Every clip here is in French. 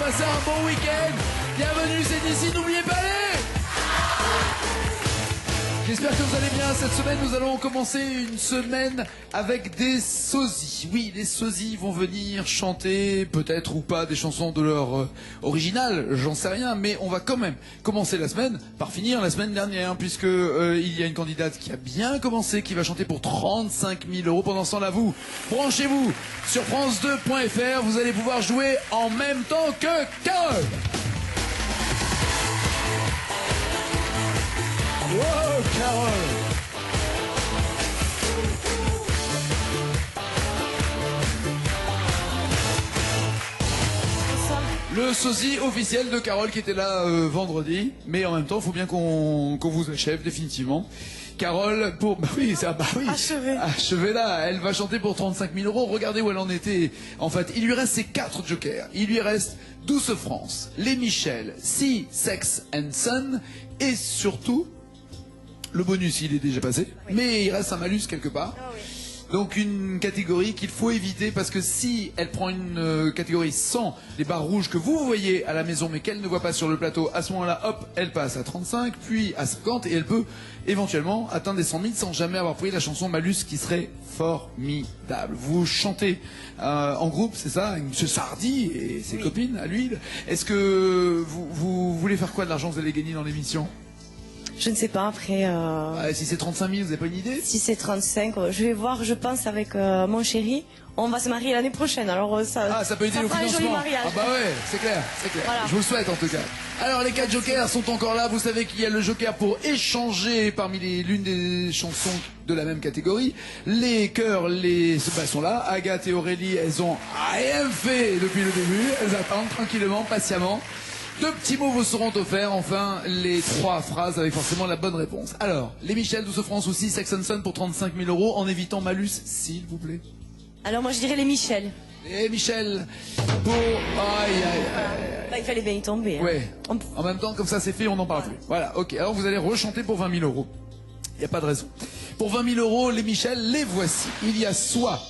passer un bon week-end. Bienvenue, c'est ici, n'oubliez pas les... J'espère que vous allez bien. Cette semaine, nous allons commencer une semaine avec des sosies. Oui, les sosies vont venir chanter, peut-être ou pas, des chansons de leur original, j'en sais rien, mais on va quand même commencer la semaine par finir la semaine dernière, puisque il y a une candidate qui a bien commencé, qui va chanter pour 35 000 €. Pendant ce temps-là, vous, branchez-vous sur France2.fr, vous allez pouvoir jouer en même temps que Carole. Wow, Carole! Le sosie officiel de Carole qui était là vendredi, mais en même temps, il faut bien qu'on vous achève définitivement. Carole, bah oui, achevée là, elle va chanter pour 35 000 €. Regardez où elle en était. En fait, il lui reste ses 4 jokers. Il lui reste Douce France, Les Michel, Sea, Sex and Son, et surtout... Le bonus, il est déjà passé, oui. Mais il reste un malus quelque part. Oh, oui. Donc une catégorie qu'il faut éviter parce que si elle prend une catégorie sans les barres rouges que vous voyez à la maison mais qu'elle ne voit pas sur le plateau, à ce moment-là, hop, elle passe à 35, puis à 50 et elle peut éventuellement atteindre des 100 000 sans jamais avoir pris la chanson malus qui serait formidable. Vous chantez en groupe, c'est ça, avec M. Sardy et ses copines à l'huile. Est-ce que vous voulez faire quoi de l'argent que vous allez gagner dans l'émission ? Je ne sais pas, après... si c'est 35 000, vous n'avez pas une idée? Si c'est 35, je vais voir, je pense, avec mon chéri. On va se marier l'année prochaine, alors ça... Ah, ça peut aider au financement. Ah bah ouais, c'est clair, c'est clair. Voilà. Je vous le souhaite en tout cas. Alors les 4 jokers sont encore là. Vous savez qu'il y a le joker pour échanger parmi l'une des chansons de la même catégorie. Les chœurs sont là. Agathe et Aurélie, elles ont rien fait depuis le début. Elles attendent tranquillement, patiemment. 2 petits mots vous seront offerts, enfin les 3 phrases avec forcément la bonne réponse. Alors, les Michel, Douce France aussi, Sex and Son pour 35 000 € en évitant malus, s'il vous plaît. Alors moi je dirais les Michel. Les Michel pour... Bah, il fallait bien y tomber. Hein. Ouais, en même temps comme ça c'est fait, on n'en parle plus. Voilà, ok, alors vous allez rechanter pour 20 000 €. Il n'y a pas de raison. Pour 20 000 €, les Michel, les voici. Il y a soit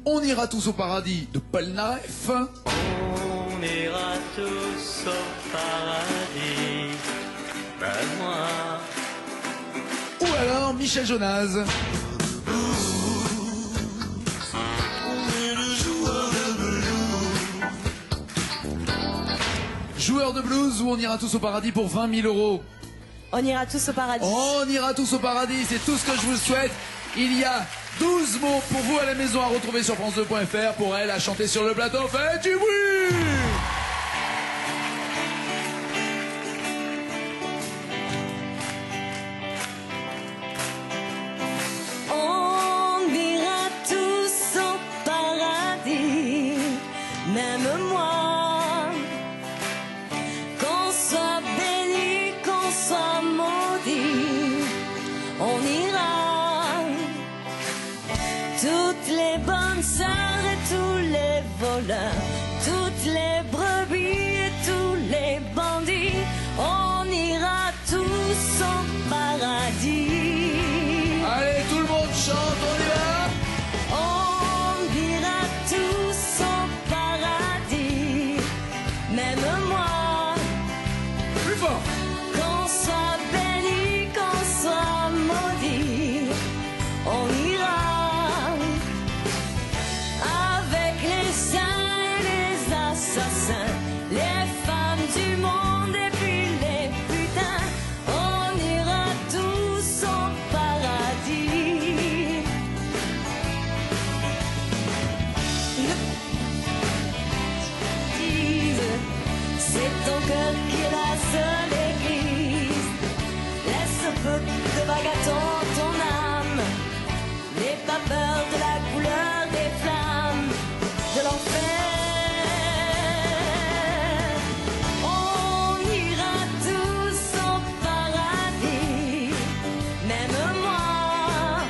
On ira tous au paradis de Paul Naref. On ira tous au paradis, ben moi. Ou alors Michel Jonas. Joueur de blues ou On ira tous au paradis pour 20 000 €. On ira tous au paradis. On ira tous au paradis, c'est tout ce que je vous souhaite. Il y a 12 mots pour vous à la maison à retrouver sur France2.fr. Pour elle à chanter sur le plateau, faites du bruit! On ira tous au paradis, même moi. Qu'on soit béni, qu'on soit maudit, on ira. Toutes les bonnes sœurs et tous les voleurs, toutes les brebis et tous les bandits, on ira tous au paradis. Allez, tout le monde chante, on y va! On ira tous au paradis, même moi. Plus fort! Qu'on soit béni, qu'on soit maudit, on ira. Avec les saints et les assassins, les femmes du monde et puis les putains, on ira tous au paradis. C'est ton cœur qui est la seule église. Laisse un peu de bagaton ton âme. N'aie pas peur de la couleur des flammes de l'enfer. On ira tous au paradis, même moi.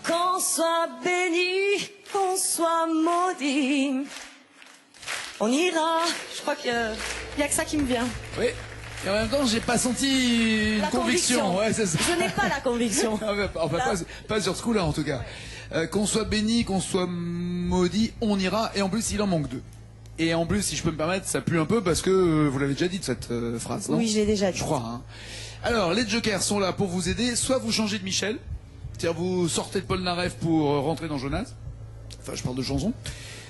Qu'on soit béni, qu'on soit maudit, on ira. Je crois qu'il n'y a que ça qui me vient. Oui. Et en même temps, j'ai pas senti une conviction. Ouais, c'est ça. Je n'ai pas la conviction. Enfin, pas sur ce coup-là, en tout cas. Qu'on soit béni, qu'on soit maudit, on ira. Et en plus, il en manque 2. Et en plus, si je peux me permettre, ça pue un peu parce que vous l'avez déjà dit de cette phrase, non? Oui, je l'ai déjà dit. Je crois. Hein. Alors, les jokers sont là pour vous aider. Soit vous changez de Michel, c'est-à-dire vous sortez de Paul Naref pour rentrer dans Jonas. Enfin, je parle de chanson.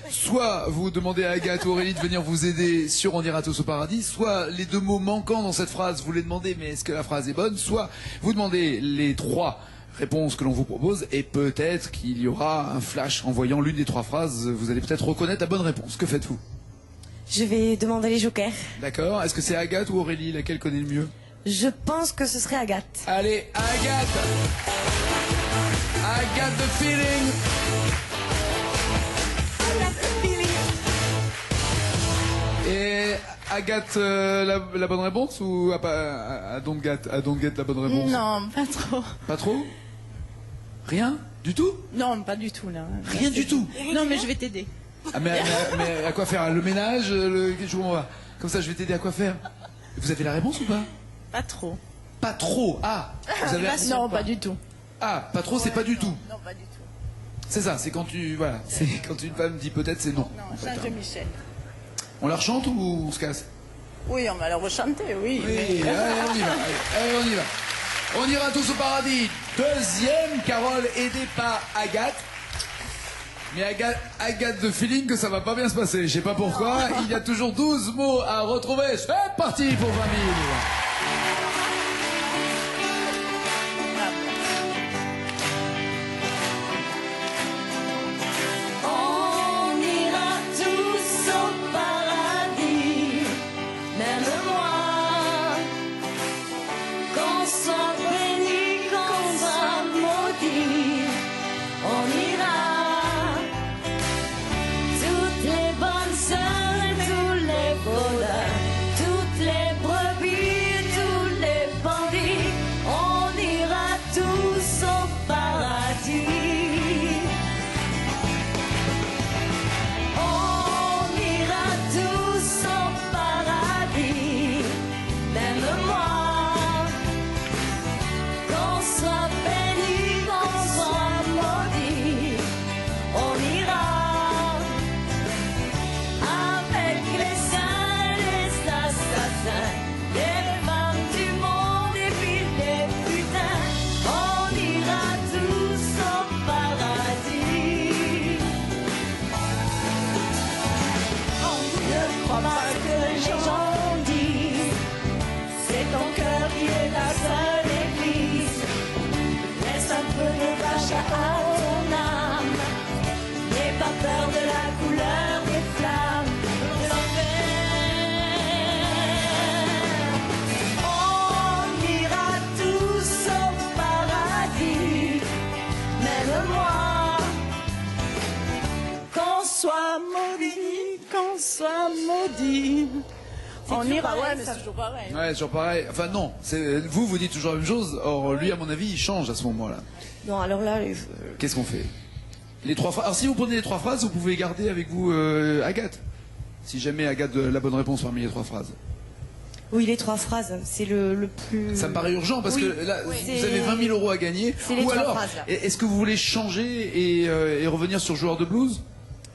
Soit vous demandez à Agathe ou Aurélie de venir vous aider sur On ira tous au paradis. Soit les deux mots manquants dans cette phrase, vous les demandez, mais est-ce que la phrase est bonne? Soit vous demandez les trois réponses que l'on vous propose et peut-être qu'il y aura un flash en voyant l'une des trois phrases. Vous allez peut-être reconnaître la bonne réponse. Que faites-vous? Je vais demander les jokers. D'accord. Est-ce que c'est Agathe ou Aurélie? Laquelle connaît le mieux? Je pense que ce serait Agathe. Allez, Agathe. Agathe the feeling. Et Agathe, la bonne réponse ou I don't get la bonne réponse? Non, pas trop. Pas trop? Rien? Du tout? Non, pas du tout, là. Rien du tout? Non, mais je vais t'aider. Ah, mais à quoi faire? Le ménage? Je comprends pas. Comme ça, je vais t'aider à quoi faire? Vous avez la réponse ou pas? Pas trop. Pas trop? Ah, vous avez... Non, pas du tout. Ah, pas trop, c'est pas du tout. Non, pas du tout. C'est ça, c'est quand tu... Voilà, c'est quand une femme dit peut-être, c'est non. Non, en fait, change de hein. Michel. On la rechante ou on se casse? Oui, on va la rechanter, oui. Oui, allez, on y va. Allez, on y va. On ira tous au paradis. Deuxième, Carole, aidée par Agathe. Mais Agathe de feeling que ça va pas bien se passer. Je sais pas pourquoi. Il y a toujours 12 mots à retrouver. C'est parti pour 20 000. On ira tous au paradis, même moi. Qu'on soit béni, qu'on soit maudit, on ira. Toutes les bonnes sœurs et tous les voleurs, toutes les brebis, tous les bandits, on ira tous au paradis. On ira tous au paradis, même moi. Qu'on soit béni, qu'on soit maudit, on ira. Avec les saints et les assassins, les femmes du monde et puis les putains, on ira tous au paradis. Ne crois pas ce que les gens disent, c'est ton cœur qui est la seule église. Laisse un peu de vache à ton âme, n'aie pas peur de la couleur des flammes de l'enfer. On ira tous au paradis, même moi. Qu'on soit maudit, qu'on soit maudit. On ira, pareil, ouais, mais ça. c'est toujours pareil. Ouais, toujours pareil. Enfin non, vous dites toujours la même chose. Or lui, à mon avis, il change à ce moment-là. Non, alors là, Qu'est-ce qu'on fait? Les trois phrases. Alors si vous prenez les trois phrases, vous pouvez garder avec vous Agathe. Si jamais Agathe a la bonne réponse parmi les trois phrases. oui, les trois phrases, c'est le plus. Ça me paraît urgent parce Oui, que là, oui. vous avez 20 000 € à gagner. C'est les Ou trois alors, phrases, là. est-ce que vous voulez changer et revenir sur joueur de blues?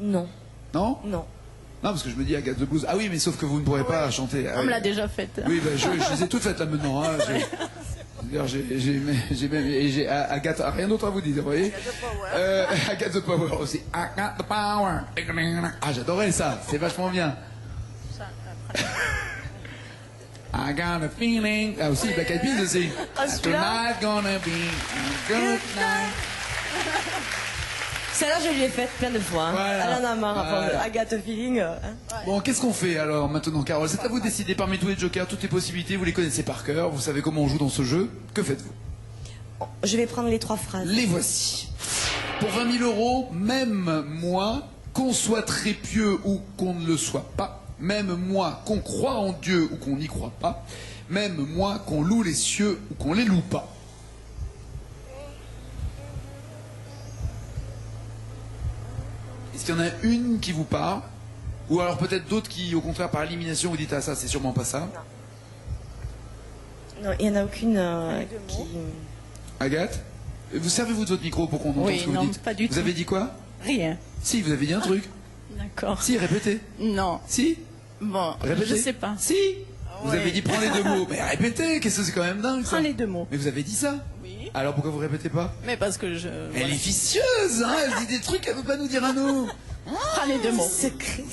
Non, Non? non. Non, parce que je me dis Agathe de blues. Ah oui, mais sauf que vous ne pourrez pas chanter. Ah On oui. me l'a déjà faite. Oui, ben, je les ai toutes faites là maintenant. Hein. D'ailleurs, j'ai Agathe, rien d'autre à vous dire, vous voyez? Agathe the Power aussi. Agathe the Power. Ah, j'adorais ça, c'est vachement bien. I got a feeling. Ah aussi, Black Eyed Peas aussi. celui-là. Tonight gonna be a good night. Celle-là, je l'ai faite plein de fois. Hein. Voilà. Elle en a marre. Voilà. Agathe Feeling. Hein. Bon, qu'est-ce qu'on fait alors maintenant, Carole? C'est à vous de décider parmi tous les jokers, toutes les possibilités, vous les connaissez par cœur, vous savez comment on joue dans ce jeu. Que faites-vous? Je vais prendre les trois phrases. Les voici. Pour 20 000 €, même moi, qu'on soit très pieux ou qu'on ne le soit pas, même moi, qu'on croit en Dieu ou qu'on n'y croit pas, même moi, qu'on loue les cieux ou qu'on les loue pas. Est-ce qu'il y en a une qui vous parle? Ou alors peut-être d'autres qui, au contraire, par élimination, vous dites « Ah, ça, c'est sûrement pas ça ». Non, il n'y en a aucune qui. Agathe? Vous servez-vous de votre micro pour qu'on entende Oui, ce que non, vous dites? pas du Vous tout. avez dit quoi? Rien. Si, vous avez dit un truc. D'accord. Si, répétez. Non. Si. Bon, Répétez. je sais pas. Si. Vous avez dit prends les deux mots. Mais répétez, qu'est-ce que c'est quand même dingue ça. Prends les deux mots. Mais vous avez dit ça. Oui. Alors pourquoi vous répétez pas? Mais parce que je... Elle est vicieuse, hein. Elle dit des trucs qu'elle veut pas nous dire à nous. Prends les deux mots. Secret.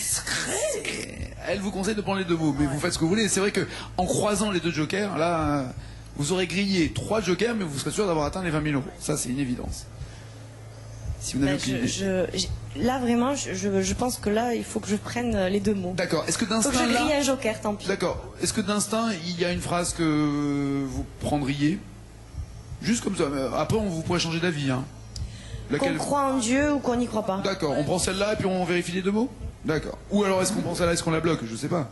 Elle vous conseille de prendre les deux mots, mais vous faites ce que vous voulez. C'est vrai que en croisant les deux jokers, là, vous aurez grillé 3 jokers, mais vous serez sûr d'avoir atteint les 20 000 €. Ça, c'est une évidence. Si vous n'avez aucune idée. Là, vraiment, je pense que là, il faut que je prenne les deux mots. D'accord. Est-ce que Faut que d'instinct je grille là... un joker, tant pis. D'accord. Est-ce que d'instinct, il y a une phrase que vous prendriez? Juste comme ça. Après, vous pourrez changer d'avis, hein. Qu'on croit en Dieu ou qu'on n'y croit pas. D'accord. On prend celle-là et puis on vérifie les deux mots? D'accord. Ou alors est-ce qu'on prend celle-là, est-ce qu'on la bloque? Je sais pas.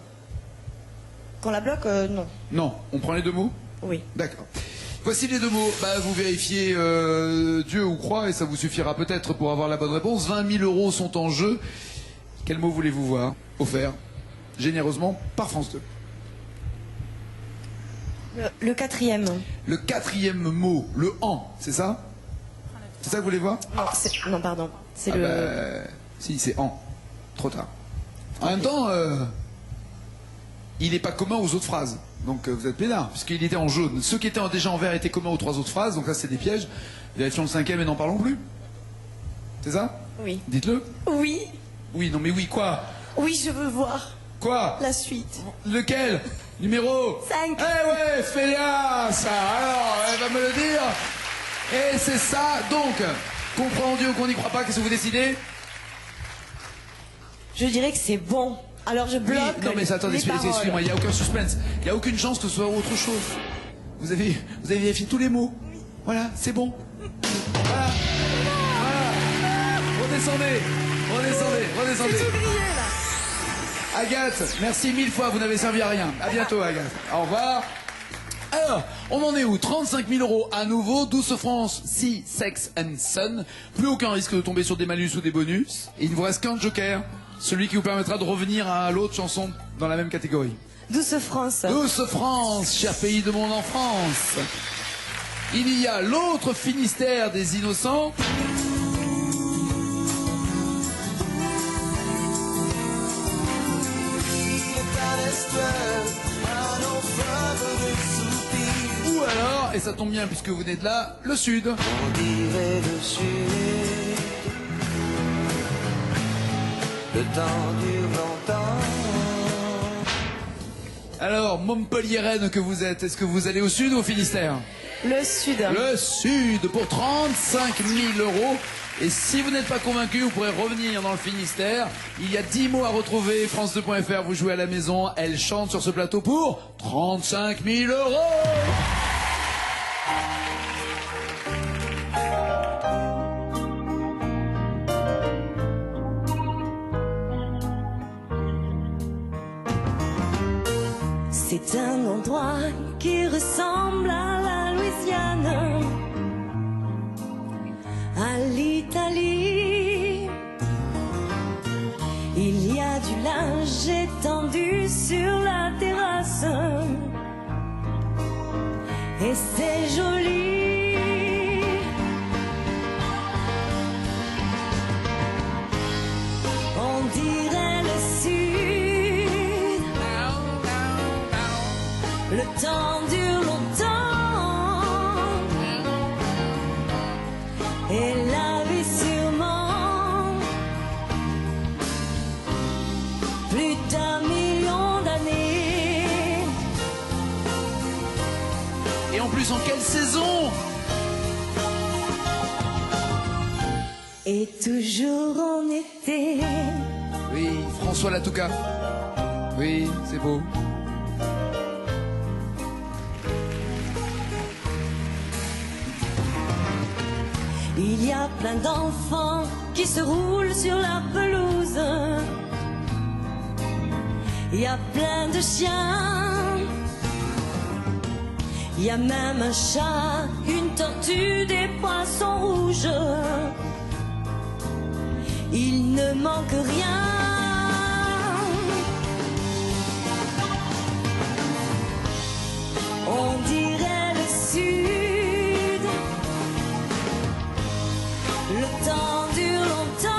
Qu'on la bloque, non. Non. On prend les deux mots? Oui. D'accord. Voici les deux mots. Vous vérifiez Dieu ou croix et ça vous suffira peut-être pour avoir la bonne réponse. 20 000 € sont en jeu. Quel mot voulez-vous voir offert généreusement par France 2? Le quatrième. Le quatrième mot, le en, c'est ça? C'est ça que vous voulez voir? Non, pardon. C'est Si, c'est en. Trop tard. En même temps, il n'est pas commun aux autres phrases. Donc vous êtes pénard, puisqu'il était en jaune. Ceux qui étaient déjà en vert étaient communs aux 3 autres phrases, donc là c'est des pièges. Vérifions le 5e et n'en parlons plus. C'est ça? Oui. Dites-le. Oui. Oui, non mais oui, quoi? Oui, je veux voir Quoi? la suite. Lequel? Numéro 5. Eh ouais, Félia, ça. Alors, elle va me le dire. Et c'est ça, donc, qu'on croit en Dieu ou qu'on n'y croit pas, qu'est-ce que vous décidez? Je dirais que c'est bon. Alors je bloque. Oui, non mais attendez, excusez-moi, il n'y a aucun suspense. Il n'y a aucune chance que ce soit autre chose. Vous avez vérifié tous les mots. Voilà, c'est bon. Voilà. Redescendez. C'est tout grillé, là. Agathe, merci 1000 fois, vous n'avez servi à rien. À bientôt, Agathe. Au revoir. Alors, on en est où? 35 000 € à nouveau, 12 France, Sea, Sex and Sun. Plus aucun risque de tomber sur des malus ou des bonus. Et il ne vous reste qu'un joker. Celui qui vous permettra de revenir à l'autre chanson dans la même catégorie. Douce France. Douce France, cher pays de mon enfance. Il y a l'autre Finistère des innocents. Ou alors, et ça tombe bien puisque vous venez de là, le Sud. On dirait le Sud. Le temps dure longtemps. Alors, Montpelliéraine que vous êtes, est-ce que vous allez au Sud ou au Finistère? Le Sud. Le Sud pour 35 000 €. Et si vous n'êtes pas convaincu, vous pourrez revenir dans le Finistère. Il y a 10 mots à retrouver. France2.fr, vous jouez à la maison. Elle chante sur ce plateau pour 35 000 €. C'est un endroit qui ressemble à la Louisiane, à l'Italie. Il y a du linge étendu sur la terrasse et c'est joli. On dirait le Sud. Le temps dure longtemps et la vie sûrement plus d'1 million d'années. Et en plus, en quelle saison? Et toujours en été. Oui, François Latouka. Oui, c'est beau. Il y a plein d'enfants qui se roulent sur la pelouse. Il y a plein de chiens. Il y a même un chat, une tortue, des poissons rouges. Il ne manque rien. On dirait le Sud. Le temps dure longtemps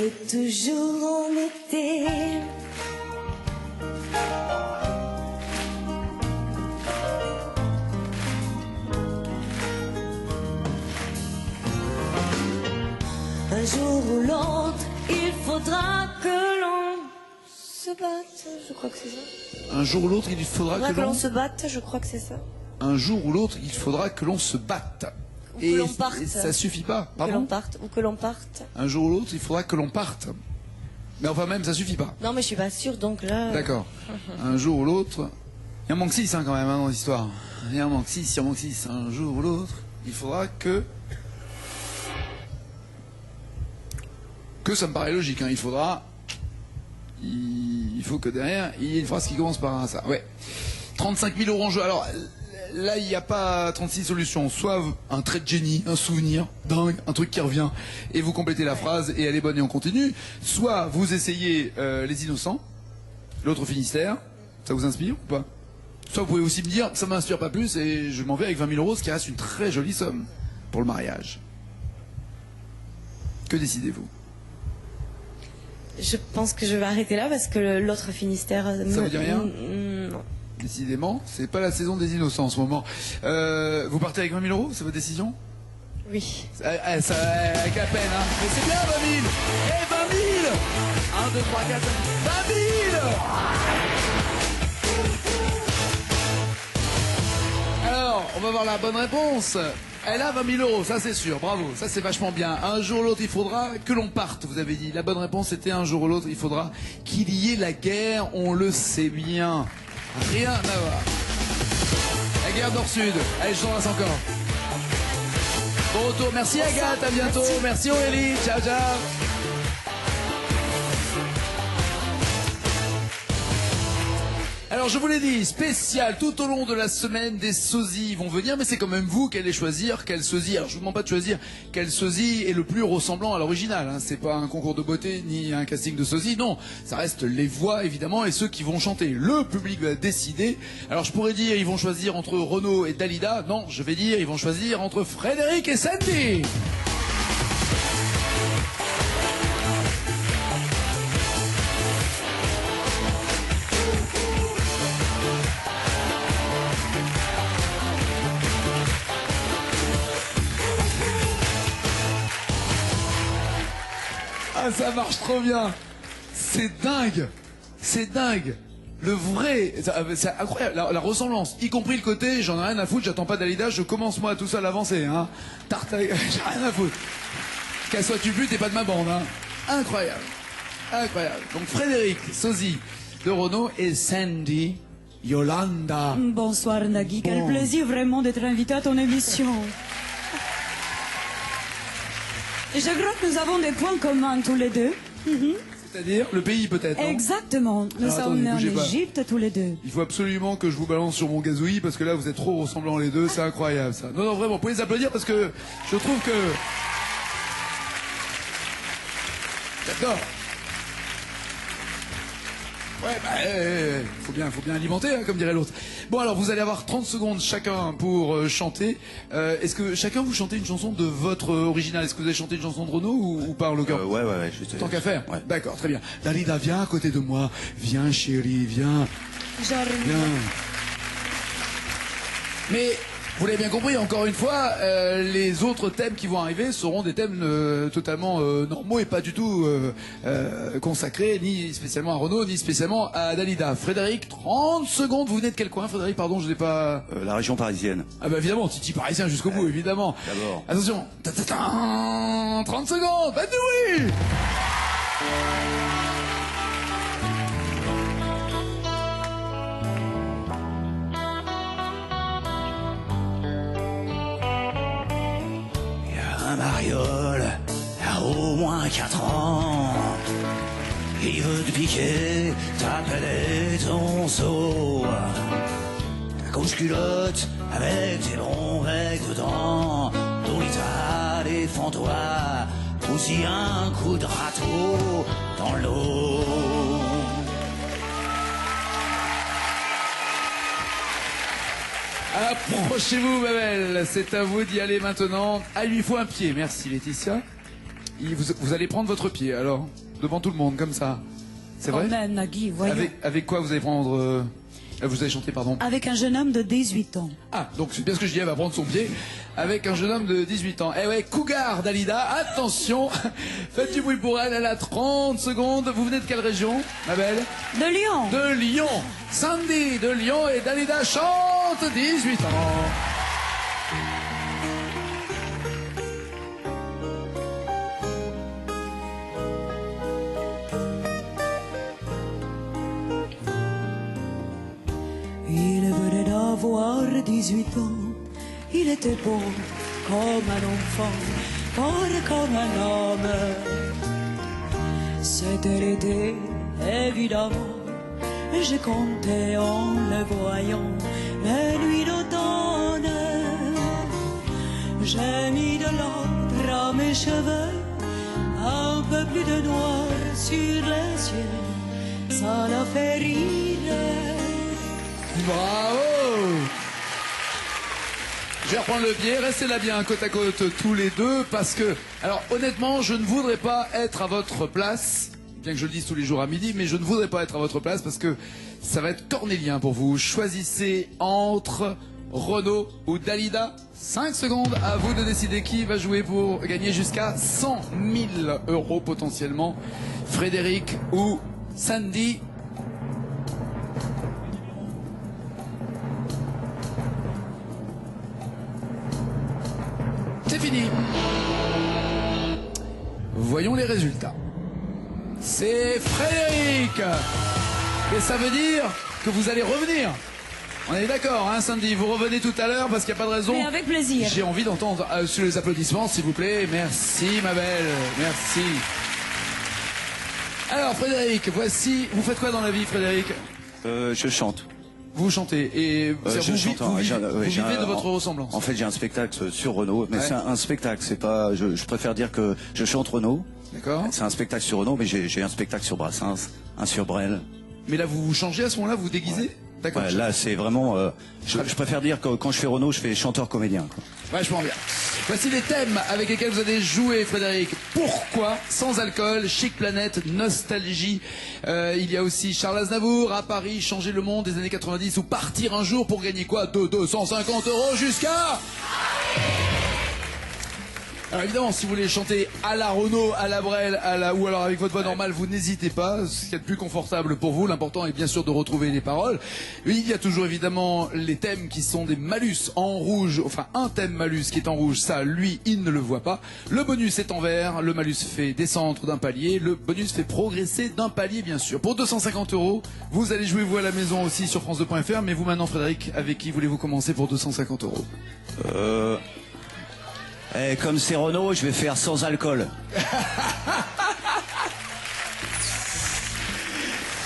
C'est toujours en été. Un jour ou l'autre, il faudra que l'on se batte. Je crois que c'est ça. Un jour ou l'autre, il faudra que l'on se batte. Je crois que c'est ça. Un jour ou l'autre, il faudra que l'on se batte. Ou que l'on parte. Et ça suffit pas. Que l'on parte. Ou que l'on parte. Un jour ou l'autre, il faudra que l'on parte. Mais enfin même, ça suffit pas. Non, mais je suis pas sûre, donc là... D'accord. Un jour ou l'autre... Il y a un manque 6 quand même dans l'histoire. Il y a un manque 6, il y a un manque 6. Un jour ou l'autre, il faudra que... Que ça me paraît logique, hein. Il faudra... Il faut que derrière, il y ait une phrase qui commence par un ça. Ouais. 35 000 € en jeu. Alors... Là, il n'y a pas 36 solutions. Soit un trait de génie, un souvenir dingue, un truc qui revient, et vous complétez la phrase, et elle est bonne et on continue. Soit vous essayez Les Innocents, l'autre Finistère, ça vous inspire ou pas? Soit vous pouvez aussi me dire, ça m'inspire pas plus, et je m'en vais avec 20 000 €, ce qui reste une très jolie somme pour le mariage. Que décidez-vous? Je pense que je vais arrêter là, parce que l'autre Finistère... Ça vous dit rien? Non. Décidément, c'est pas la saison des innocents en ce moment. Vous partez avec 20 000 €, c'est votre décision? Oui. Ça, avec la peine, hein. Mais c'est bien 20 000. Eh, 20 000. 1, 2, 3, 4, 5, 20 000. Alors, on va voir la bonne réponse. Elle a 20 000 €, ça c'est sûr, bravo, ça c'est vachement bien. Un jour ou l'autre, il faudra que l'on parte, vous avez dit. La bonne réponse c'était un jour ou l'autre, il faudra qu'il y ait la guerre, on le sait bien. Rien à voir. La guerre nord-sud. Allez, je t'en reste encore. Bon retour. Merci Agathe, à bientôt. Merci Aurélie. Ciao, ciao. Alors je vous l'ai dit, spécial tout au long de la semaine, des sosies vont venir, mais c'est quand même vous qui allez choisir quel sosie. Alors je vous demande pas de choisir quel sosie est le plus ressemblant à l'original, hein. C'est pas un concours de beauté ni un casting de sosie, non. Ça reste les voix évidemment et ceux qui vont chanter. Le public va décider. Alors je pourrais dire ils vont choisir entre Renaud et Dalida. Non, je vais dire ils vont choisir entre Frédéric et Sandy. Ah, ça marche trop bien. C'est dingue. C'est dingue. Le vrai, c'est incroyable, la ressemblance, y compris le côté, j'en ai rien à foutre, j'attends pas Dalida, je commence moi tout seul à avancer, hein. Tarte, j'ai rien à foutre. Qu'elle soit du but et pas de ma bande, hein. Incroyable. Incroyable. Donc Frédéric, sosie de Renaud et Sandy, Yolanda. Bonsoir Nagui, quel plaisir vraiment d'être invité à ton émission. Je crois que nous avons des points communs tous les deux. C'est-à-dire le pays peut-être. Exactement. Nous sommes en Égypte tous les deux. Il faut absolument que je vous balance sur mon gazouille parce que là vous êtes trop ressemblants les deux, c'est incroyable ça. Non, non, vraiment, vous pouvez les applaudir parce que je trouve que... J'adore. Ouais, bah, faut bien alimenter, hein, comme dirait l'autre. Bon, alors, vous allez avoir 30 secondes chacun pour chanter. Est-ce que chacun vous chantez une chanson de votre original? Est-ce que vous avez chanté une chanson de Renaud ou par le cœur? Ouais, juste... Tant qu'à faire? Ouais. D'accord, très bien. Dalida, viens à côté de moi. Viens, chérie, viens. J'arrive. Viens. Mais... vous l'avez bien compris, encore une fois, les autres thèmes qui vont arriver seront des thèmes totalement normaux et pas du tout consacrés, ni spécialement à Renaud, ni spécialement à Dalida. Frédéric, 30 secondes, vous venez de quel coin, Frédéric? Pardon, je n'ai pas... La région parisienne. Ah bah évidemment, Titi parisien jusqu'au bout, évidemment. D'abord. Attention, 30 secondes, faites du bruit. Mariole a au moins 4 ans. Il veut te piquer ta pelle et ton seau. Ta grosse culotte avec tes longs becs dedans. Lolita, défends-toi. Aussi un coup de râteau dans l'eau. Approchez-vous, ma belle. C'est à vous d'y aller maintenant. Ah, il lui faut un pied. Merci, Laetitia. Vous allez prendre votre pied, alors. devant tout le monde, comme ça. C'est vrai? Quand même, Nagui, voyons. Avec quoi vous allez prendre... vous allez chanter, pardon. Avec un jeune homme de 18 ans. Ah, donc c'est bien ce que je dis, elle va prendre son pied. Avec un jeune homme de 18 ans. Eh ouais, Cougar Dalida, attention. Faites du bruit pour elle, elle a 30 secondes. Vous venez de quelle région, ma belle? De Lyon. De Lyon. Sandy de Lyon et Dalida chante 18 ans. Il venait d'avoir 18 ans, il était beau comme un enfant, fort comme un homme. C'était l'été, évidemment, et j'ai compté en le voyant les nuits d'automne. J'ai mis de l'ordre à mes cheveux, un peu plus de noir sur les yeux, ça l'a fait rire. Bravo! Je vais reprendre le pied, restez là bien côte à côte tous les deux parce que, alors honnêtement, je ne voudrais pas être à votre place, bien que je le dise tous les jours à midi, mais je ne voudrais pas être à votre place parce que ça va être cornélien pour vous. Choisissez entre Renaud ou Dalida. 5 secondes, à vous de décider qui va jouer pour gagner jusqu'à 100 000 € potentiellement. Frédéric ou Sandy. C'est fini. Voyons les résultats. C'est Frédéric. Et ça veut dire que vous allez revenir. On est d'accord, hein, Sandy? Vous revenez tout à l'heure parce qu'il n'y a pas de raison. Mais avec plaisir. J'ai envie d'entendre sur les applaudissements, s'il vous plaît. Merci, ma belle. Merci. Alors, Frédéric, voici... Vous faites quoi dans la vie, Frédéric? Je chante. Vous chantez et je chante, vous vivez de votre ressemblance. En fait, j'ai un spectacle sur Renaud, mais c'est un spectacle. C'est pas. Je préfère dire que je chante Renaud. D'accord. C'est un spectacle sur Renaud, mais j'ai un spectacle sur Brassens, un sur Brel. Mais là, vous vous changez à ce moment-là, vous vous déguisez? D'accord. Ouais, là, c'est vraiment. Je préfère dire que quand je fais Renaud, je fais chanteur-comédien. Vachement bien. Voici les thèmes avec lesquels vous allez jouer, Frédéric. Pourquoi sans alcool? Chic Planète, Nostalgie. Il y a aussi Charles Aznavour, À Paris, Changer le monde des années 90 ou Partir un jour pour gagner quoi? De 250 € jusqu'à... Alors évidemment, si vous voulez chanter à la Renaud, à la Brel, ou alors avec votre voix normale, vous n'hésitez pas, ce qui est le plus confortable pour vous. L'important est bien sûr de retrouver les paroles. Il y a toujours évidemment les thèmes qui sont des malus en rouge, enfin un thème malus qui est en rouge, ça lui, il ne le voit pas. Le bonus est en vert, le malus fait descendre d'un palier, le bonus fait progresser d'un palier bien sûr. Pour 250 €, vous allez jouer vous à la maison aussi sur France2.fr, mais vous maintenant Frédéric, avec qui voulez-vous commencer pour 250 €? Et comme c'est Renaud, je vais faire sans alcool.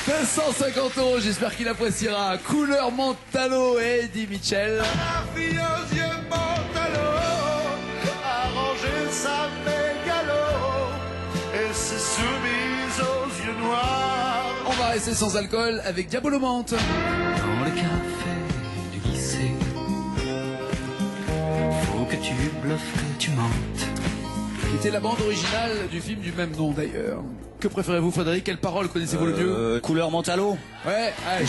250 €, j'espère qu'il appréciera. Couleur Mentalo et Eddie Mitchell. La fille aux yeux Mentalo a rangé sa mégalo et s'est soumise aux yeux noirs. On va rester sans alcool avec Diabolomante. Dans le café du lycée, faut que tu bluffes, que tu mentes. C'était la bande originale du film du même nom d'ailleurs. Que préférez-vous Frédéric? Quelle parole connaissez-vous le mieux? Couleur Mentalo. Ouais, allez.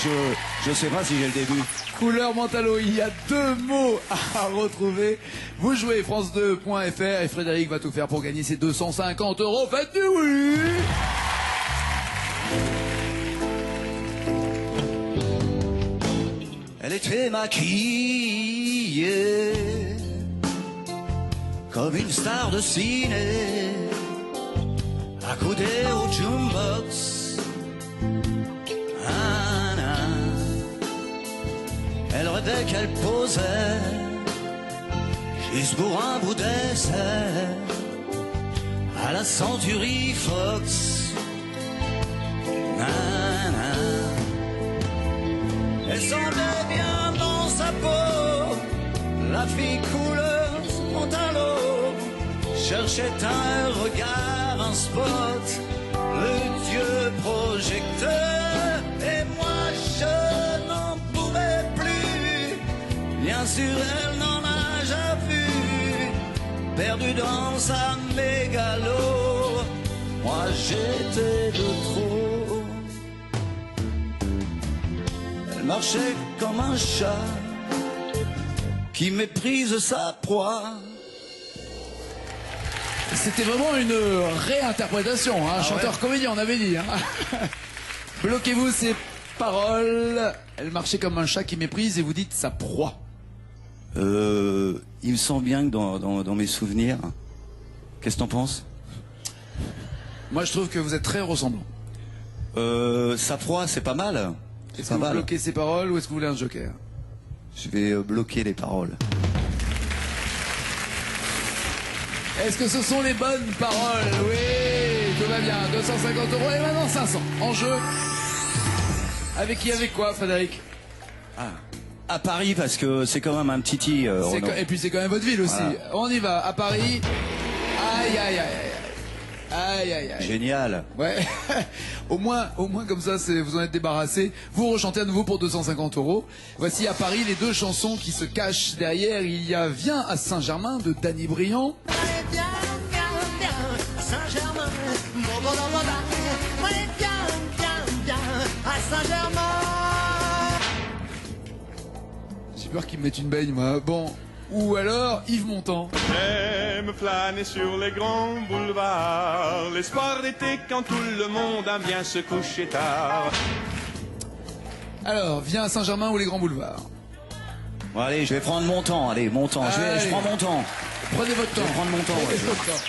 Je sais pas si j'ai le début. Couleur Mentalo, il y a 2 mots à retrouver. Vous jouez France2.fr et Frédéric va tout faire pour gagner ses 250 €. Faites du oui. Elle était maquillée comme une star de ciné, accoudée au jukebox. Elle rêvait qu'elle posait juste pour un bout d'essai à la Century Fox. Elle semblait bien dans sa peau, la fille couleur Mentalo cherchait un regard, un spot, le dieu projecteur. Et moi je n'en pouvais plus, bien sûr elle n'en a jamais vu, perdue dans sa mégalo. moi j'étais de trop. Elle marchait comme un chat qui méprise sa proie. C'était vraiment une réinterprétation, hein, chanteur-comédien, on avait dit. Hein. Bloquez-vous ces paroles. Elle marchait comme un chat qui méprise et vous dites sa proie. Il me semble bien que dans mes souvenirs. Qu'est-ce que t'en penses? Moi, je trouve que vous êtes très ressemblants. Sa proie, c'est pas mal. Est-ce que vous bloquez ces paroles ou est-ce que vous voulez un joker? Je vais bloquer les paroles. Est-ce que ce sont les bonnes paroles? Oui, tout va bien. 250 € et maintenant 500 en jeu. Avec qui, avec quoi, Frédéric? À Paris, parce que c'est quand même un petit et puis c'est quand même votre ville aussi. Voilà. On y va, à Paris. Aïe, aïe, aïe, aïe. Aïe, aïe, aïe. Génial. Ouais. au moins comme ça, vous en êtes débarrassé. Vous rechantez à nouveau pour 250 €. Voici à Paris les deux chansons qui se cachent derrière. Il y a Viens à Saint-Germain de Danny Briand. Viens à Saint-Germain. Viens à Saint-Germain. J'ai peur qu'ils me mettent une baigne, moi. Bon. Ou alors Yves Montand. J'aime flâner sur les grands boulevards, les soirs d'été quand tout le monde aime bien se coucher tard. Alors, Viens à Saint-Germain ou les grands boulevards? Bon, allez, je vais prendre mon temps. Allez, mon temps. Je prends mon temps. Prenez votre temps. Je vais prendre mon temps. Prenez votre temps.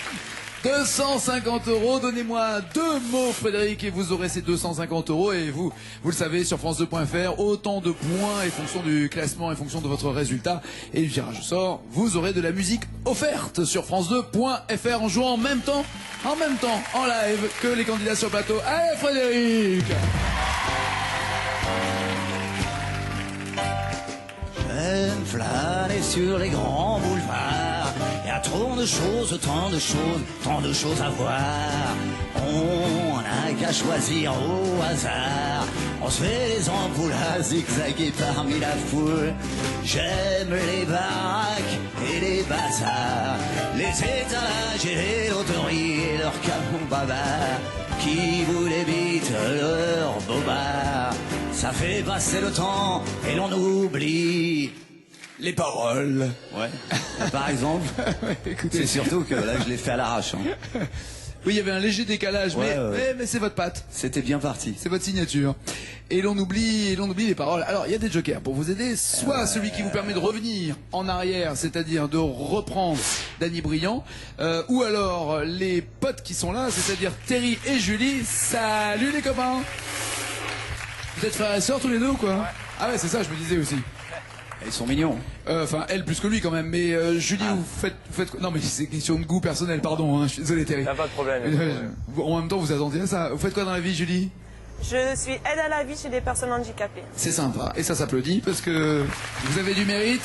250 €, donnez-moi 2 mots, Frédéric, et vous aurez ces 250 €. Et vous le savez, sur France2.fr, autant de points et fonction du classement et fonction de votre résultat. Et le tirage au sort, vous aurez de la musique offerte sur France2.fr en jouant en même temps, en live, que les candidats sur le plateau. Allez, Frédéric! J'aime flâner sur les grands boulevards. Il y a tant de choses à voir. On n'a qu'à choisir au hasard. On se fait les ampoules à zigzaguer parmi la foule. J'aime les baraques et les bazars, les étalages et les loteries et leurs canons bavards qui vous débitent leur bobard. Ça fait passer le temps et l'on oublie les paroles. Ouais. Par exemple, c'est surtout que là je l'ai fait à l'arrache. Hein. Oui, il y avait un léger décalage, mais c'est votre patte. C'était bien parti. C'est votre signature. Et l'on oublie les paroles. Alors, il y a des jokers pour vous aider. Soit celui qui vous permet de revenir en arrière, c'est-à-dire de reprendre Danny Briand, ou alors les potes qui sont là, c'est-à-dire Terry et Julie. Salut les copains. Vous êtes frères et sœurs tous les deux ou quoi? Ah ouais, c'est ça, je me disais aussi. Ils sont mignons. Enfin, elle plus que lui quand même. Mais Julie, vous faites quoi? Non, mais c'est question de goût personnel, pardon. Hein, je suis désolé, Terry. T'as pas de problème. En même temps, vous attendiez à ça. Vous faites quoi dans la vie, Julie? Je suis aide à la vie chez des personnes handicapées. C'est sympa. Et ça s'applaudit parce que vous avez du mérite.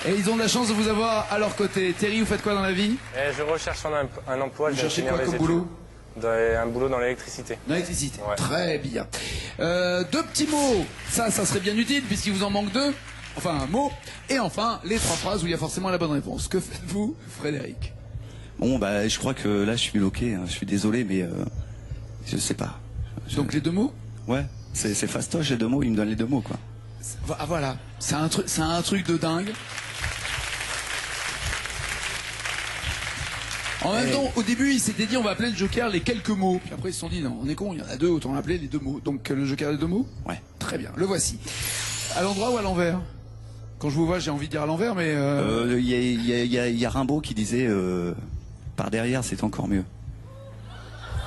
Et ils ont de la chance de vous avoir à leur côté. Terry, vous faites quoi dans la vie? Je recherche un emploi. Vous cherchez quoi comme boulot? Un boulot dans l'électricité. Dans l'électricité, ouais. Très bien. 2 petits mots, ça serait bien utile puisqu'il vous en manque 2. Enfin, un mot. Et enfin, les 3 phrases où il y a forcément la bonne réponse. Que faites-vous, Frédéric? Bon, bah, je crois que là, je suis bloqué. Hein. Je suis désolé, mais je sais pas. Donc les 2 mots? Ouais, c'est fastoche, les 2 mots. Il me donne les 2 mots, quoi. Ah, voilà. C'est un truc de dingue. En même temps, au début, il s'était dit on va appeler le Joker les quelques mots. Puis après, ils se sont dit non, on est con, il y en a 2, autant l'appeler les 2 mots. Donc le Joker les 2 mots? Ouais. Très bien, le voici. À l'endroit ou à l'envers? Quand je vous vois, j'ai envie de dire à l'envers, mais... Il y a Rimbaud qui disait par derrière, c'est encore mieux.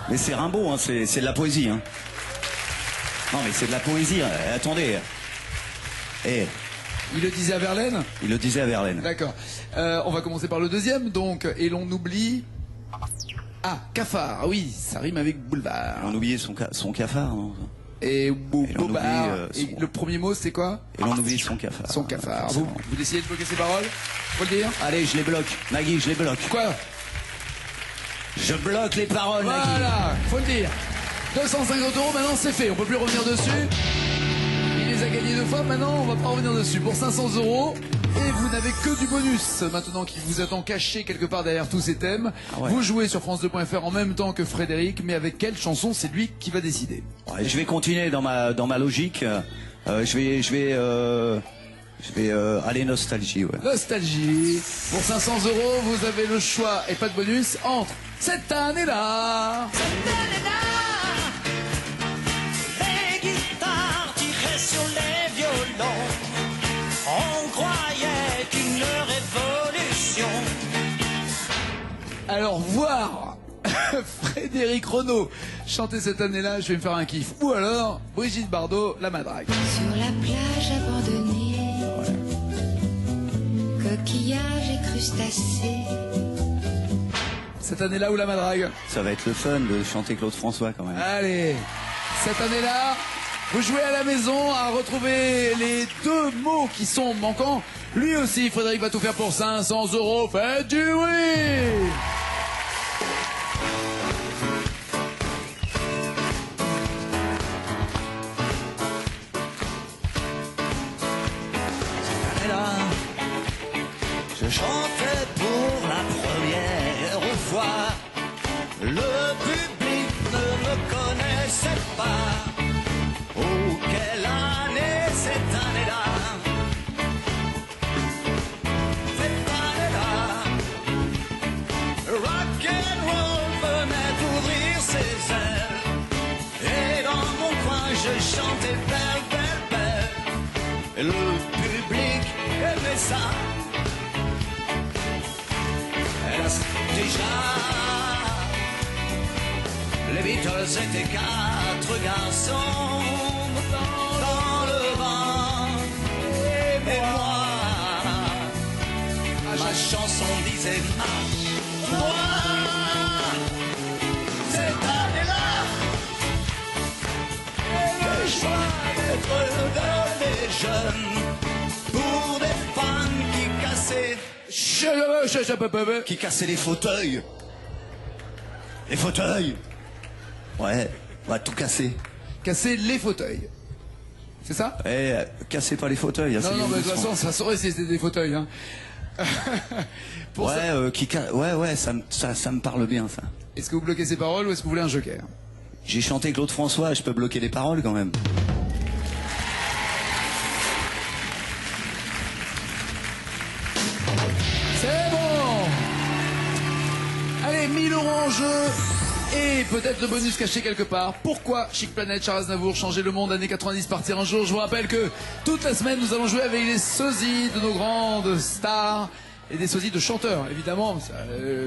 Mais c'est Rimbaud, hein, c'est de la poésie. Hein. Non, mais c'est de la poésie. Attendez. Il le disait à Verlaine? Il le disait à Verlaine. D'accord. On va commencer par le deuxième, donc. Et l'on oublie... Ah, cafard. Oui, ça rime avec boulevard. On oubliait son cafard. Hein. Et boulevard. Et le premier mot, c'est quoi? Et l'on oublie son cafard. Son cafard. Vous décidez de bloquer ces paroles? Faut le dire? Allez, je les bloque. Nagui, je les bloque. Quoi? Je bloque les paroles, Nagui. Voilà, faut le dire. 250 €, maintenant c'est fait. On peut plus revenir dessus. Il les a gagnés 2 fois, maintenant on va pas revenir dessus. Pour 500 €, Et vous n'avez que du bonus maintenant qui vous attend caché quelque part derrière tous ces thèmes. Ah ouais. Vous jouez sur France2.fr en même temps que Frédéric, mais avec quelle chanson, c'est lui qui va décider. Ouais, je vais continuer dans ma logique. Je vais aller nostalgie. Ouais. Nostalgie. Pour 500 €, vous avez le choix et pas de bonus entre cette année-là. Cette année-là, les guitares tiraient sur les violons. On croyait qu'une révolution. Alors voir Frédéric Renaud chanter cette année-là, je vais me faire un kiff. Ou alors Brigitte Bardot, La Madrague. Sur la plage abandonnée, coquillages et crustacés. Cette année-là ou La Madrague? Ça va être le fun de chanter Claude François quand même. Allez, cette année-là, vous jouez à la maison à retrouver les 2 mots qui sont manquants. Lui aussi, Frédéric va tout faire pour 500 €. Faites du oui! Je chantais pour la première fois. Le public ne me connaissait pas. Oh, quelle année cette année-là. Cette année-là, rock and roll venait d'ouvrir ses ailes. Et dans mon coin je chantais belle, belle, belle. Et le public aimait ça. Déjà, les Beatles étaient 4 garçons dans le vent. Et moi, ma chanson disait à moi. Cette année-là, le choix d'être des jeunes pour des fans qui cassaient. Qui cassait les fauteuils. Les fauteuils. Ouais, on va tout casser. Casser les fauteuils. C'est ça? Casser pas les fauteuils. Non, mais de toute façon, ça saurait si c'était des fauteuils. Hein. Ouais, ça me parle bien, ça. Est-ce que vous bloquez ces paroles ou est-ce que vous voulez un joker? J'ai chanté Claude François, je peux bloquer les paroles quand même. C'est bon. Allez, 1000 € en jeu et peut-être le bonus caché quelque part. Pourquoi Chic Planet, Charles Aznavour, changer le monde, années 90, partir un jour. Je vous rappelle que toute la semaine, nous allons jouer avec les sosies de nos grandes stars et des sosies de chanteurs, évidemment.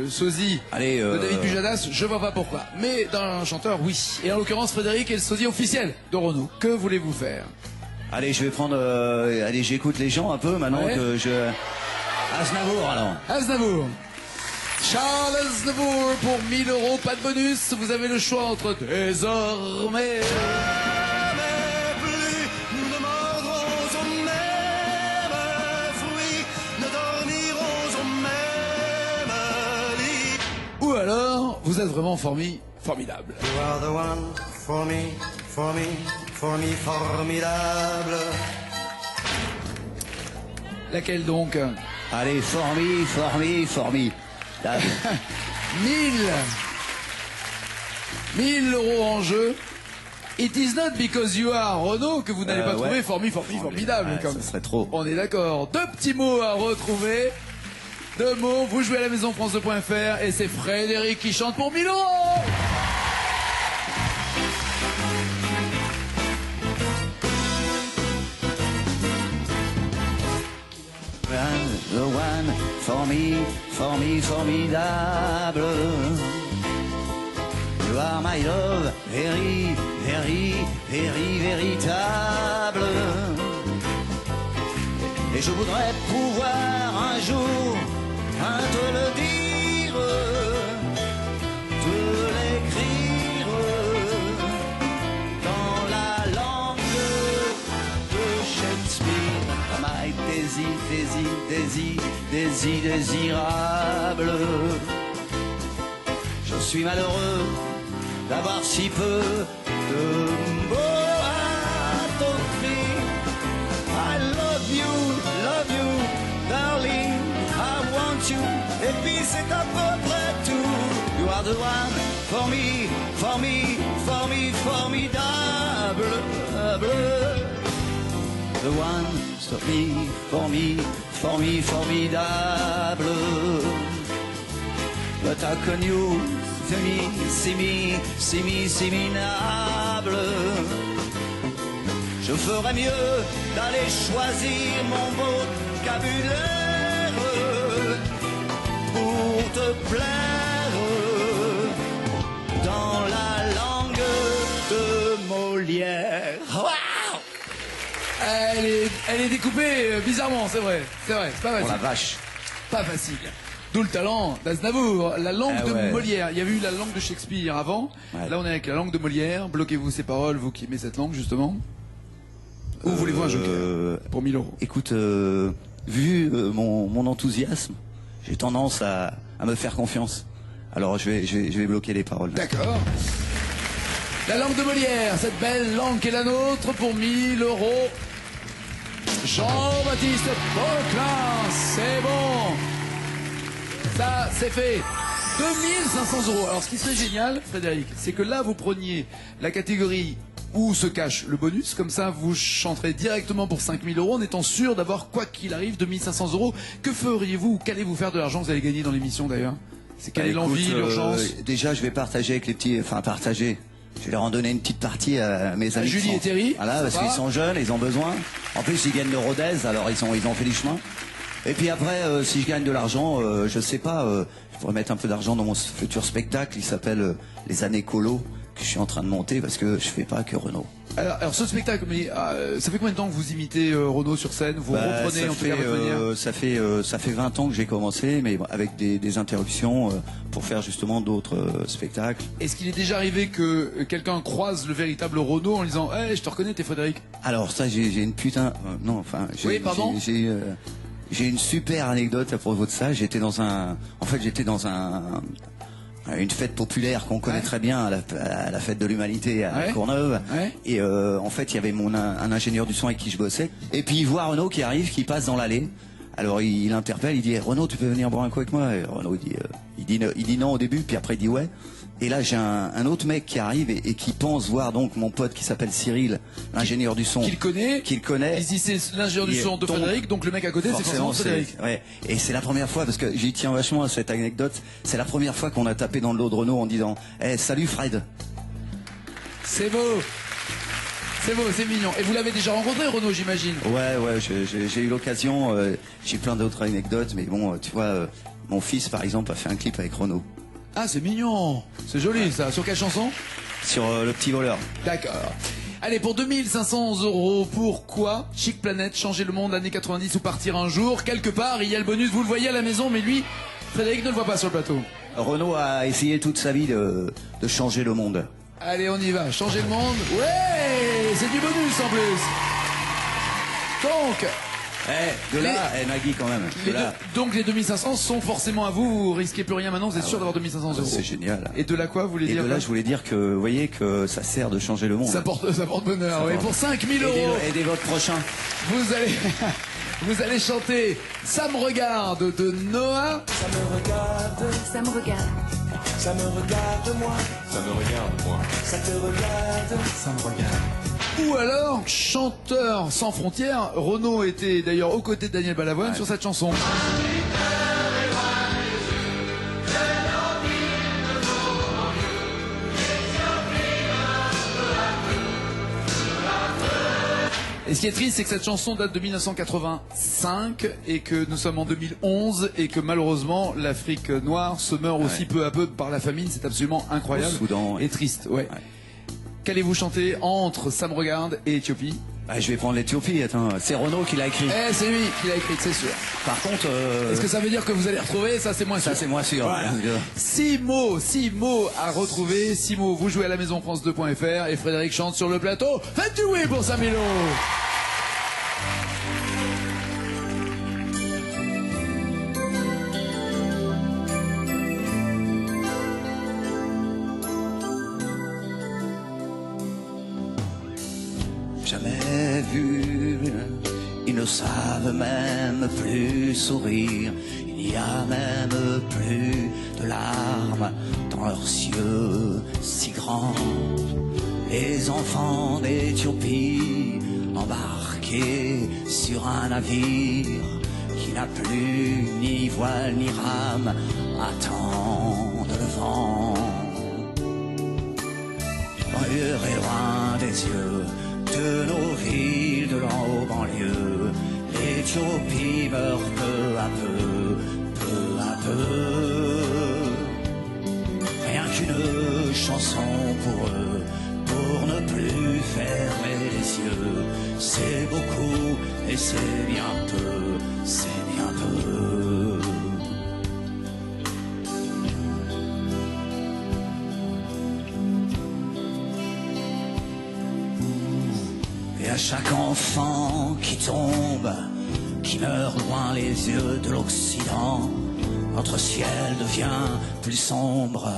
Sosie de David Pujadas, je vois pas pourquoi. Mais d'un chanteur, oui. Et en l'occurrence, Frédéric est le sosie officiel de Renaud. Que voulez-vous faire? Allez, je vais prendre... allez, j'écoute les gens un peu maintenant que je... Aznavour, alors. Aznavour. Charles Aznavour pour 1000 €, pas de bonus. Vous avez le choix entre désormais. Jamais plus nous ne mordrons au même fruit, ne dormirons au même lit. Ou alors, vous êtes vraiment formidable. You are the one for me, for me, for me, formidable. Laquelle donc? Allez, formidable. 1000 € en jeu. It is not because you are Renaud que vous n'allez pas trouver formidable. Comme ça serait trop. On est d'accord. 2 petits mots à retrouver. 2 mots. Vous jouez à la maison France2.fr et c'est Frédéric qui chante pour 1000 €. The one for me, formidable. You are my love, very, very, very, véritable. Et je voudrais pouvoir un jour te le dire, te l'écrire dans la langue de Shakespeare. My désirable. Je suis malheureux d'avoir si peu de mots à t'offrir. I love you, c'est à peu près tout. You are the one for me, for me, for me, formidable. The one for me, for me, for me, formidable. But how can you see me, minable? Je ferais mieux d'aller choisir mon vocabulaire pour te plaire dans la langue de Molière. Wow! Elle est découpée bizarrement, c'est vrai, c'est pas facile. Oh la vache. Pas facile. D'où le talent d'Aznavour, la langue de ouais. Molière. Il y avait eu la langue de Shakespeare avant. Ouais. Là, on est avec la langue de Molière. Bloquez-vous ces paroles, vous qui aimez cette langue, justement. Ou voulez-vous un joker pour 1000 euros? Écoute, vu mon enthousiasme, j'ai tendance à me faire confiance. Alors je vais bloquer les paroles. D'accord. La langue de Molière, cette belle langue qui est la nôtre pour 1000 euros. Jean-Baptiste Poquelin, c'est bon. Ça, c'est fait. 2500 euros. Alors, ce qui serait génial, Frédéric, c'est que là, vous preniez la catégorie où se cache le bonus. Comme ça, vous chanterez directement pour 5000 euros en étant sûr d'avoir, quoi qu'il arrive, 2500 euros. Que feriez-vous ou qu'allez-vous faire de l'argent que vous allez gagner dans l'émission, d'ailleurs? C'est quelle est l'envie, l'urgence? Déjà, je vais partager avec les petits... Enfin, partager. Je vais leur en donner une petite partie à mes amis. Julie et Thierry. Voilà, parce qu'ils sont jeunes, ils ont besoin. En plus, ils gagnent le Rodez, alors ils ont fait du chemin. Et puis après, si je gagne de l'argent, je sais pas, je pourrais mettre un peu d'argent dans mon futur spectacle. Il s'appelle Les Années Colo, que je suis en train de monter parce que je fais pas que Renaud. Alors ce spectacle, mais ça fait combien de temps que vous imitez Renaud sur scène? Vous reprenez en tout cas votre manière? Ça fait 20 ans que j'ai commencé, mais avec des interruptions pour faire justement d'autres spectacles. Est-ce qu'il est déjà arrivé que quelqu'un croise le véritable Renaud en lui disant hey, je te reconnais, t'es Frédéric? Alors ça, j'ai une putain... non, enfin... Oui, pardon. J'ai une super anecdote à propos de ça. J'étais dans une fête populaire qu'on connaît très bien, à la fête de l'humanité à Courneuve. Ouais. Et en fait, il y avait un ingénieur du son avec qui je bossais. Et puis il voit Renaud qui arrive, qui passe dans l'allée. Alors il interpelle, il dit Renaud, tu peux venir boire un coup avec moi? Et Renaud il dit non au début, puis après il dit ouais. Et là j'ai un autre mec qui arrive et qui pense voir donc mon pote qui s'appelle Cyril, l'ingénieur du son. Qu'il connaît. Il dit c'est l'ingénieur du son de Frédéric, donc le mec à côté c'est forcément Frédéric. Ouais. Et c'est la première fois, parce que j'y tiens vachement à cette anecdote, c'est la première fois qu'on a tapé dans le dos de Renaud en disant salut Fred. C'est beau. C'est beau, c'est mignon. Et vous l'avez déjà rencontré, Renaud, j'imagine? Ouais, j'ai eu l'occasion. J'ai plein d'autres anecdotes, mais bon, tu vois, mon fils, par exemple, a fait un clip avec Renaud. Ah, c'est mignon. C'est joli, ça. Sur quelle chanson? Sur Le Petit Voleur. D'accord. Allez, pour 2500 euros, pourquoi Chic Planète, changer le monde, années 90 ou partir un jour? Quelque part, il y a le bonus, vous le voyez à la maison, mais lui, Frédéric ne le voit pas sur le plateau. Renaud a essayé toute sa vie de changer le monde. Allez, on y va. Changer le monde. Ouais, c'est du bonus en plus. Donc... Nagui quand même. Donc les 2500 sont forcément à vous. Vous risquez plus rien maintenant. Vous êtes sûr d'avoir 2500 euros. C'est génial. Et de là quoi, vous voulez dire? Et de là, je voulais dire que, vous voyez, que ça sert de changer le monde. Ça porte bonheur. Et pour 5000 euros. Aidez votre prochain. Vous allez chanter Ça me regarde de Noah. Ça me regarde. Ça me regarde. Ça me regarde moi. Ça me regarde moi. Ça te regarde. Ça me regarde. Ou alors, chanteur sans frontières. Renaud était d'ailleurs aux côtés de Daniel Balavoine sur cette chanson. Et ce qui est triste, c'est que cette chanson date de 1985 et que nous sommes en 2011 et que malheureusement l'Afrique noire se meurt aussi peu à peu par la famine. C'est absolument incroyable. Au Soudan, et triste. Ouais. Qu'allez-vous chanter entre Ça me regarde et Éthiopie? Je vais prendre l'Éthiopie, attends, c'est Renaud qui l'a écrit. C'est lui qui l'a écrit, c'est sûr. Par contre... Est-ce que ça veut dire que vous allez retrouver? Ça c'est moins sûr. Ça c'est moins sûr. Voilà. 6 mots à retrouver. 6 mots, vous jouez à la maison France2.fr et Frédéric chante sur le plateau. Faites du oui pour 5000 euros. Jamais vu, ils ne savent même plus sourire. Il Il n'y a même plus de larmes dans leurs yeux si grands. Les enfants d'Éthiopie embarqués sur un navire qui n'a plus ni voile ni rame attendent le vent. Banlieue et loin des yeux de nos villes, de l'en haut banlieue, l'Éthiopie meurt peu à peu, peu à peu. Rien qu'une chanson pour eux, pour ne plus fermer les yeux. C'est beaucoup et c'est bien peu, c'est bien peu. Et à chaque enfant qui tombe, qui meurt loin les yeux de l'Occident, notre ciel devient plus sombre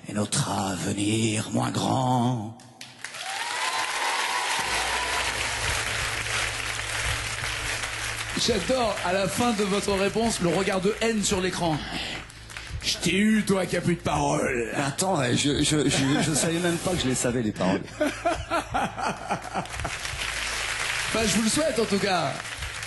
et notre avenir moins grand. J'adore, à la fin de votre réponse, le regard de haine sur l'écran. Je t'ai eu, toi, qui a plus de paroles. Attends, je savais même pas que je les savais, les paroles. Enfin, je vous le souhaite, en tout cas.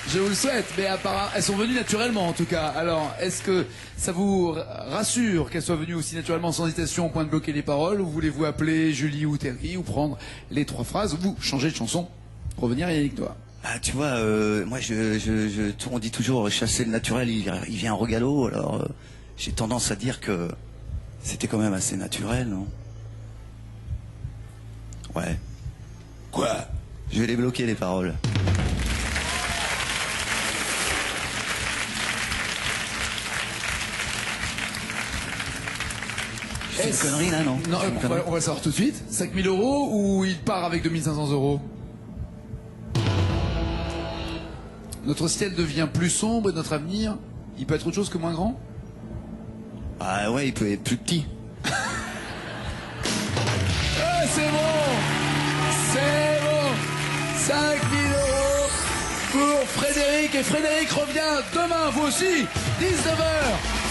Je vous le souhaite, mais apparemment, elles sont venues naturellement, en tout cas. Alors, est-ce que ça vous rassure qu'elles soient venues aussi naturellement, sans hésitation, au point de bloquer les paroles, ou voulez-vous appeler Julie ou Terry, ou prendre les 3 phrases, ou vous changer de chanson, revenir à Yannick Noah? Ah, tu vois, moi, on dit toujours chasser le naturel, il vient au galop. Alors, j'ai tendance à dire que c'était quand même assez naturel, non? Ouais. Quoi? Je vais les bloquer, les paroles. C'est une connerie, là, non? Non, on va le savoir tout de suite. 5 000 € ou il part avec 2 500 €? Notre ciel devient plus sombre et notre avenir, il peut être autre chose que moins grand? Ah ouais, il peut être plus petit. Ah, c'est bon! C'est bon! 5 000 € pour Frédéric. Et Frédéric revient demain, vous aussi, 19h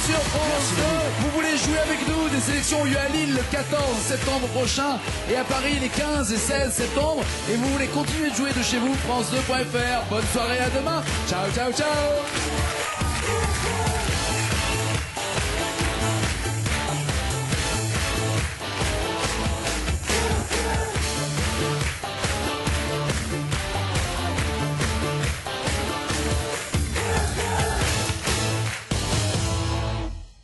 sur France 2. Vous voulez jouer avec nous? Des sélections ont eu à Lille le 14 septembre prochain et à Paris les 15 et 16 septembre. Et vous voulez continuer de jouer de chez vous? France2.fr. Bonne soirée, à demain. Ciao, ciao, ciao.